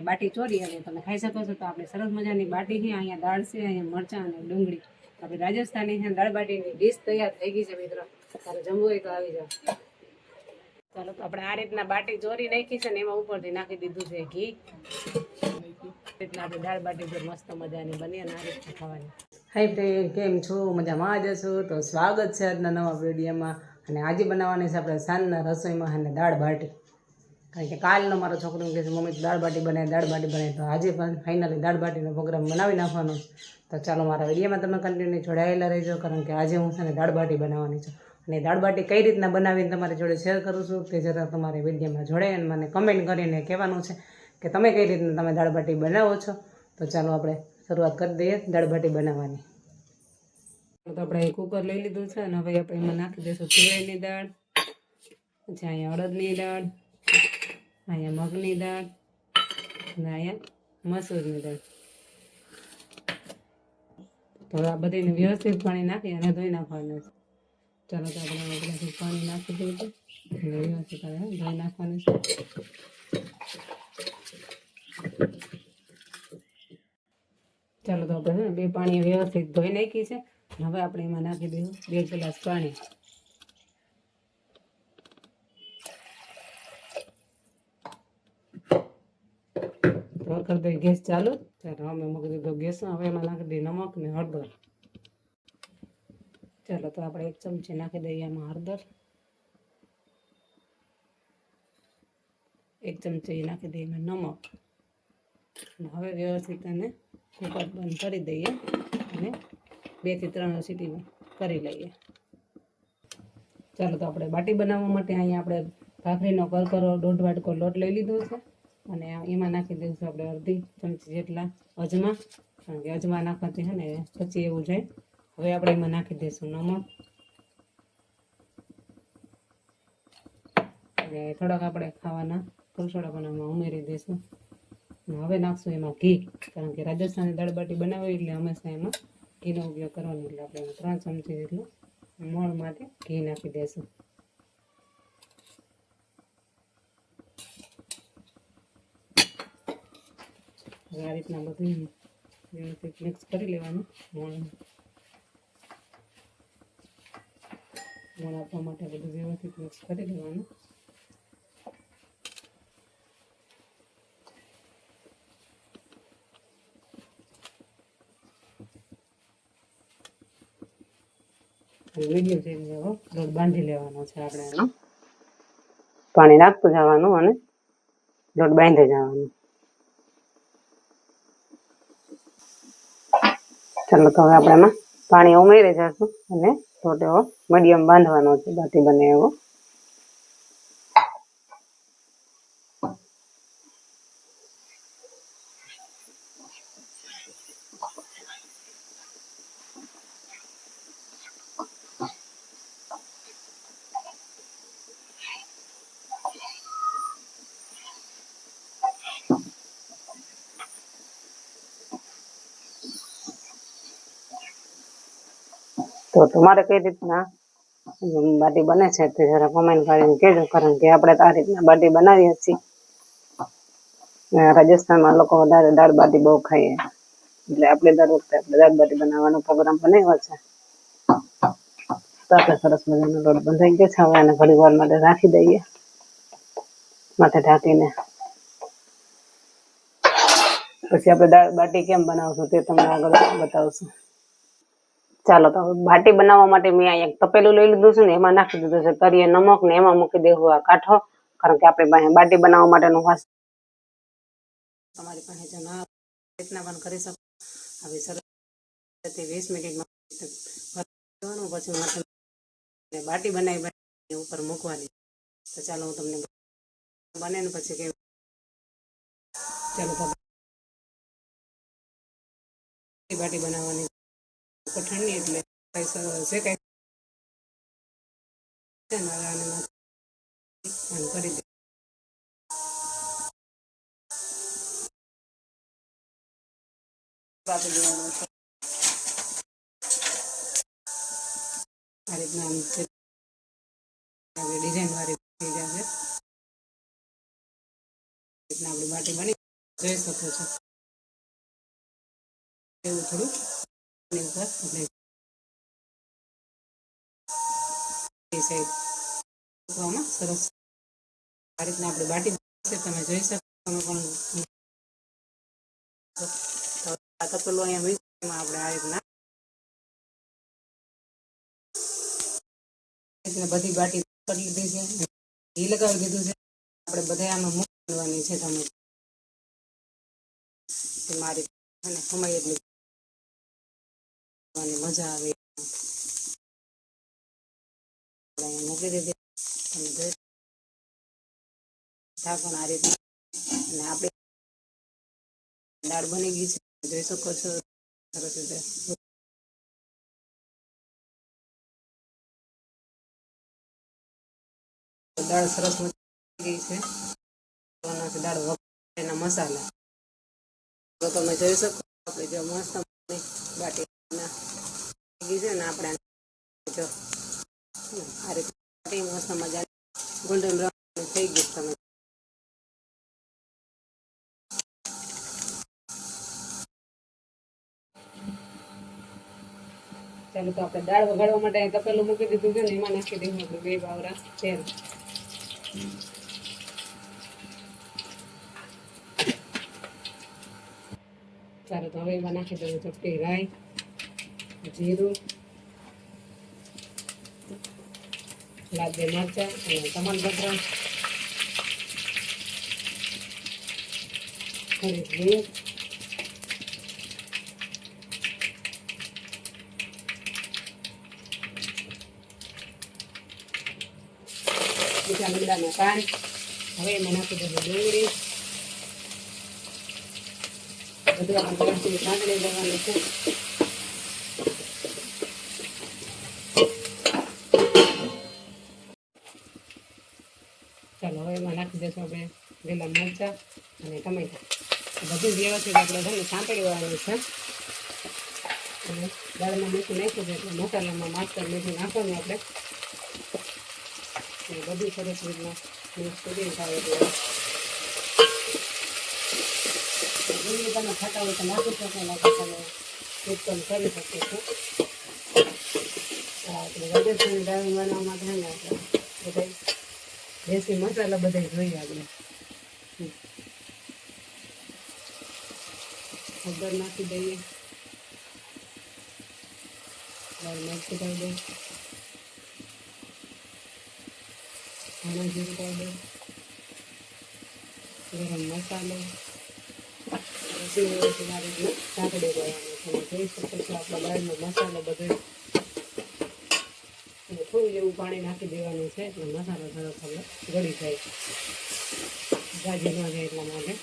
બાટી ચોરી અને તમે ખાઈ શકો છો। તો આપણે સરસ મજાની બાટી છે, અહીંયા દાળ છે, અહીંયા મરચાં અને ડુંગળી, આપણે રાજસ્થાની છે દાળ બાટીની ડીશ તૈયાર થઈ ગઈ છે મિત્રો। તારે જમવું હોય તો આવી જાવ। ચાલો તો આપણે આ રીતના બાટી ચોરી નાખી છે ને એમાં ઉપરથી નાખી દીધું છે ઘી। એટલે આપણે દાળ બાટી જો મસ્ત મજાની બની અને આ રીતના ખાવાની। હાય ફ્રેન્ડ, કેમ છો? મજામાં જ હશો? તો સ્વાગત છે આજના નવા વિડીયોમાં। અને આજે બનાવવાની છે આપણે સાંજના રસોઈમાં અને દાળ બાટી। કારણ કે કાલનો મારો છોકરો કહે છે મમ્મી દાળ બાટી બનાવી, દાળ બાટી બનાવી, તો આજે પણ ફાઇનલી દાળ બાટીનો પ્રોગ્રામ બનાવી નાખવાનો। તો ચાલો મારા વિડીયોમાં તમે કન્ટિન્યુ જોડાયેલા રહેજો, કારણ કે આજે હું છે ને દાળ બાટી બનાવવાની છું। અને દાળ બાટી કઈ રીતના બનાવીને તમારી જોડે શેર કરું છું તે જરા તમારે વિડીયોમાં જોડાય અને મને કમેન્ટ કરીને કહેવાનું છે કે તમે કઈ રીતના તમે દાળ બાટી બનાવો છો। તો ચાલો આપણે શરૂઆત કરી દઈએ દાળ બાટી બનાવવાની। તો આપણે કુકર લઈ લીધું છે અને હવે આપણે એમાં નાખી દઈશું તુવેરની દાળ, પછી અહીંયા અડદની દાળ, અહીંયા મગની દાળ અને અહીંયા મસૂરની દાળ। તો આ બધીને વ્યવસ્થિત પાણી નાખી અને ધોઈ નાખવાનું છે। ચાલો તો આપણે બધું પાણી નાખી દઈશું અને વ્યવસ્થિત ધોઈ નાખવાનું છે। ચાલો તો આપણે બે પાણી વ્યવસ્થિત ધોઈ નાખી છે। હવે આપણે એમાં નાખી દઈશું 2 ગ્લાસ પાણી। તો કરી દઈએ ગેસ ચાલુ। ચાલો અમે મૂકી દીધો ગેસ। હવે એમાં નાખી દઈએ નમક ને હળદર। ચાલો તો આપણે 1 ચમચી નાખી દઈએ એમાં હળદર, 1 ચમચી નાખી દઈએ એમાં નમક। હવે વ્યવસ્થિત એને કુકર બંધ કરી દઈએ અને 2 થી 3 સીટી કરી લઈએ। ચાલો તો આપણે બાટી બનાવવા માટે અહીંયા આપણે ભાખરીનો કરકરો 1.5 વાટકો લોટ લઈ લીધો છે અને એમાં નાખી દઈશું આપણે અડધી ચમચી જેટલા અજમા, કારણ કે અજમા નાખવાથી છે ને પછી એવું જાય। હવે આપણે એમાં નાખી દઈશું નમક અને થોડાક આપણે ખાવાના કલસોડા પણ એમાં ઉમેરી દઈશું। હવે નાખશું એમાં ઘી, કારણ કે રાજસ્થાની દાળ બાટી બનાવી એટલે હંમેશા એમાં ઘીનો ઉપયોગ કરવાનો। એટલે આપણે એમાં 3 ચમચી જેટલું મોણ માટે ઘી નાખી દઈશું। આ રીતના બધું વ્યવસ્થિત મિક્સ કરી લેવાનું। મોણ આપવા માટે બધું વ્યવસ્થિત મિક્સ કરી લેવાનું। મીડિયમ સાઈઝ જેવો લોટ બાંધી લેવાનો છે આપણે એનો। પાણી નાખતું જવાનું અને લોટ બાંધી જવાનું। ચાલો તો હવે આપણે એમાં પાણી ઉમેરી જઈશું અને લોટ એવો મીડિયમ બાંધવાનો છે, બાટી બને એવો। તો તમારે કઈ રીતના બાટી બને છે તે જરા કોમેન્ટ કરીને કહેજો, કારણ કે આપણે આ રીતના બાટી બનાવીએ છીએ। રાજસ્થાનમાં લોકો વધારે દાળ બાટી બહુ ખાઈએ, એટલે આપણે દર વખતે આપણે દાળ બાટી બનાવવાનો પ્રોગ્રામ બનાવ્યો છે। તો આપણે સરસ મજાનો લોટ બંધાઈ ગયો છે। હવે એને ઘણી વાર માટે રાખી દઈએ માથે ઢાંકીને। પછી આપણે દાળ બાટી કેમ બનાવશું તે તમને આગળ બતાવશું। ચાલો તો બાટી બનાવવા માટે મેં અહીંયા એક તપેલું લઈ લીધું છે ને એમાં નાખી દીધું છે તરીએ નમક ને એમાં મૂકી દેવું આ કાંઠો, કારણ કે આપણે બાટી બનાવવા માટેનું વાસ તમારી પાસે જો ના રીતના પણ કરી શકો। હવે સરસ 20 મિનિટમાં પછી બાટી બનાવી ઉપર મૂકવાની। તો ચાલો હું તમને બને ને પછી કે ચાલો તો બાટી બનાવવાની ઠંડી એટલે શેકાય કરી દે। આપી દેવાનું છે આ રીતના ડિઝાઇન વાળી થઈ જશે। રીતના આપણી બાટી બની જોઈ શકો છો એવું થોડું એની ઉપર આપણે એ સાઈડ મૂકવામાં સરસ આ રીતના આપણે બાટી છે તમે જોઈ શકો તમે પણ આ તપેલું અહીંયા મૂક્યું એમાં આપણે આ રીતના બધી બાટી કરી લીધી છે ઘી લગાવી દીધું છે આપણે બધા આમાં મૂકવાની છે તમે મારી અને ખમાઈ એટલી મજા આવે અહીંયા મૂકી દીધી તમે જોઈ ઢાંકણ આ રીતના અને આપણે દાળ બની ગઈ છે જોઈ શકો છો સરસ રીતે દાળ સરસ ગઈ છે દાળ વઘારેલા મસાલા તો તમે જોઈ શકો આપણે જો મસ્ત બાટી ગઈ છે ને આપણે જો આ રીતે મસ્ત મજા ગોલ્ડન બ્રાઉન થઈ ગઈ તમે ચાલો તો આપણે દાળ વઘાડવા માટે તપેલું મૂકી દીધું છે ને એમાં નાખી દઈશું આપણે 2 બાવરા તેલ ચાલો તો હવે એમાં નાખી દઉં ચપટી રાઈ જીરું લાલ બે મરચાં અને તમાલપત્ર થોડીક હિંગ બીજા લીમડાના પાન હવે એમાં નાખી દઉં ડુંગળી બધું આપણે વ્યવસ્થિત સાંતળી લેવાનું છે ચાલો હવે એમાં નાખી દઈશું આપણે લીલા મરચાં અને ટમેટા બધું વ્યવસ્થિત આપણે છે ને સાંતળી લેવાનું છે અને દાળમાં મીઠું નાખ્યું છે એટલે મસાલામાં માસ્ટર મીઠું નાખવાનું આપણે બધું સરસ રીતના મિક્સ કરી થાય એટલે તમે ખાતા હોય તો નાખી શકો નાખી તમે ઉત્પન્ન કરી શકો છો આપણે રાજસ્થાની દાળ બનાવવા માટે ને આપણે બધા દેશી મસાલા બધા જોઈએ આપણે હળદર નાખી દઈએ લાલ મરચું પાવડર ધાણા જીરું પાવડર ગરમ મસાલો સાંકળી દેવાનું તમે જોઈ શકો છો આપણા દાળનો મસાલો બધો થોડું જેવું પાણી નાખી દેવાનું છે એટલે મસાલો થોડોક ગળી જાય ગાજી ન જાય એટલા માટે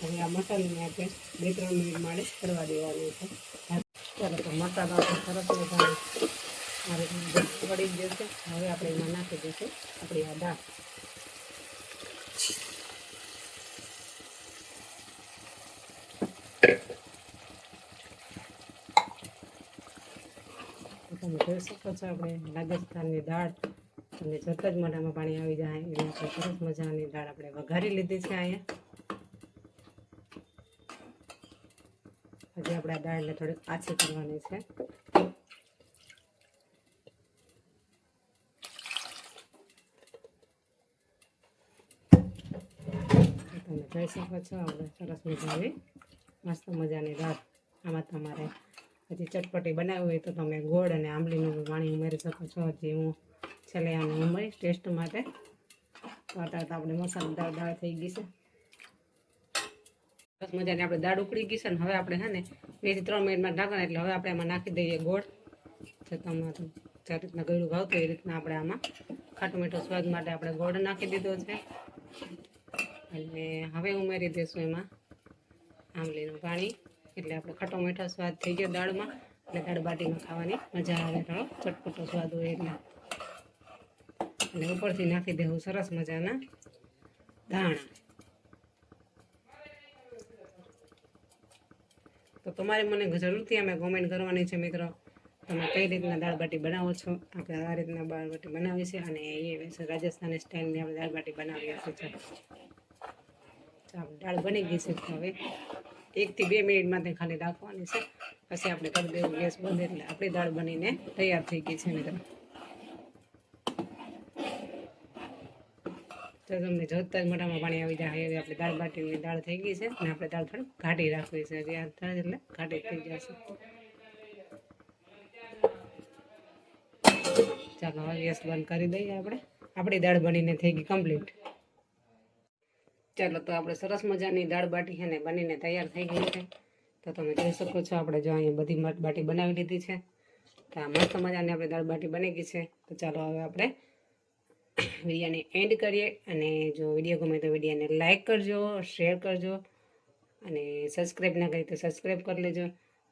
હવે આ મસાલાને આપણે 2-3 મિનિટ માટે કરવા દેવાનું છે ચાલો તો મસાલો આપણે સરસ મસાલો મારે વળી જશે હવે આપણે એમાં નાખી દઈશું આપણી આ દાળ તમે જોઈ શકો છો આપણે રાજસ્થાનની દાળ અને જત જ મોઢામાં પાણી આવી જાય એટલે આપણે સરસ મજાની દાળ આપણે વઘારી લીધી છે અહીંયા હજી આપણે આ દાળને થોડીક આછી કરવાની છે તમે જોઈ શકો છો આપણે સરસ મજાની મસ્ત મજાની દાળ આમાં તમારે હજી ચટપટી બનાવી હોય તો તમે ગોળ અને આંબલીનું પાણી ઉમેરી શકો છો હજી હું છેલ્લે આને ઉમેરીશ ટેસ્ટ માટે તો અત્યારે આપણે મસાલેદાર દાળ થઈ ગઈ છે સરસ મજાની આપણે દાળ ઉકળી ગઈ છે ને હવે આપણે છે ને 2 થી 3 મિનિટમાં ઢાંકણ એટલે હવે આપણે એમાં નાખી દઈએ ગોળ જે તમારું જે રીતના ગળ્યું ભાવતું એ રીતના આપણે આમાં ખાટું મીઠું સ્વાદ માટે આપણે ગોળ નાખી દીધો છે અને હવે ઉમેરી દઈશું એમાં આંબલીનું પાણી એટલે આપણે ખાટો મીઠો સ્વાદ થઈ ગયો દાળમાં એટલે દાળ બાટીમાં ખાવાની મજા આવે થોડો ચટપટો સ્વાદ હોય એટલે અને ઉપરથી નાખી દેવું સરસ મજાના ધાણા તો તમારે મને જરૂરથી અમે કોમેન્ટ કરવાની છે મિત્રો તમે કઈ રીતના દાળ બાટી બનાવો છો આપણે આ રીતના દાળ બાટી બનાવીએ છીએ અને એ રાજસ્થાની સ્ટાઇલની આપણે દાળ બાટી બનાવીએ છીએ દાળ બની ગઈ છે. તો હવે 1 થી 2 મિનિટ માટે ખાલી રાખવાની છે. પછી આપણે કરી દેવું ગેસ બંધ, એટલે આપણી દાળ બનીને તૈયાર થઈ ગઈ છે મિત્રો. તો તમને જોતા જ મોઢામાં પાણી આવી જાય એવી આપણી દાળ બાટીની દાળ થઈ ગઈ છે. અને આપણે દાળ થોડી ઘાટી રાખવી છે, હજી આ થાય એટલે ઘાટી થઈ જશે. ચાલો હવે ગેસ બંધ કરી દઈએ. આપણી દાળ બનીને થઈ ગઈ કમ્પ્લીટ. ચાલો તો આપણે સરસ મજાની દાળ બાટી છે ને બનીને તૈયાર થઈ ગઈ છે. તો તમે જોઈ શકો છો, આપણે જો અહીંયા બધી બાટી બનાવી લીધી છે. તો આ મસ્ત મજાની આપણે દાળ બાટી બની ગઈ છે. તો ચાલો હવે આપણે વિડીયોને એન્ડ કરીએ. અને જો વિડીયો ગમે તો વિડીયોને લાઇક કરજો, શેર કરજો, અને સબસ્ક્રાઈબ ના કરી તો સબસ્ક્રાઈબ કરી લેજો.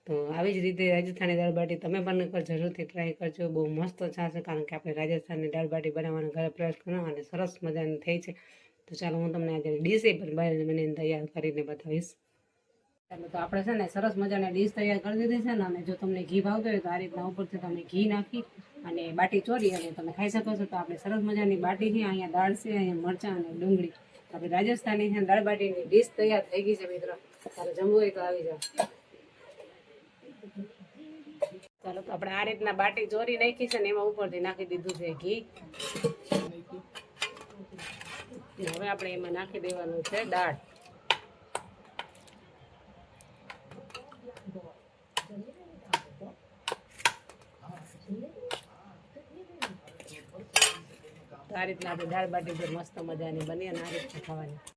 તો આવી જ રીતે રાજસ્થાની દાળ બાટી તમે પણ જરૂરથી ટ્રાય કરજો. બહુ મસ્ત થશે, કારણ કે આપણે રાજસ્થાની દાળ બાટી બનાવવાનો ઘરે પ્રયાસ કરો અને સરસ મજાની થઈ છે. તો ચાલો હું તમને આજે ડીશ પણ બનીને તૈયાર કરીને બતાવીશ. ચાલો તો આપણે છે ને સરસ મજાની ડીશ તૈયાર કરી દીધી છે ને. અને જો તમને ઘી ભાવતો હોય તો આ રીતના ઉપરથી તમે ઘી નાખી અને બાટી ચોરી અને તમે ખાઈ શકો છો. તો આપણે સરસ મજાની બાટી છે, અહીંયા દાળ છે, અહીંયા મરચાં અને ડુંગળી, આપણે રાજસ્થાની છે દાળ બાટીની ડીશ તૈયાર થઈ ગઈ છે મિત્રો. તારે જમવું હોય તો આવી જાવ. ચાલો તો આપણે આ રીતના બાટી ચોરી નાખી છે ને એમાં ઉપરથી નાખી દીધું છે ઘી. હવે આપણે એમાં નાખી દેવાનું છે દાળ. આ રીતના આપણે દાળ બાટી મસ્ત મજાની બની અને આ રીતના ખાવાની.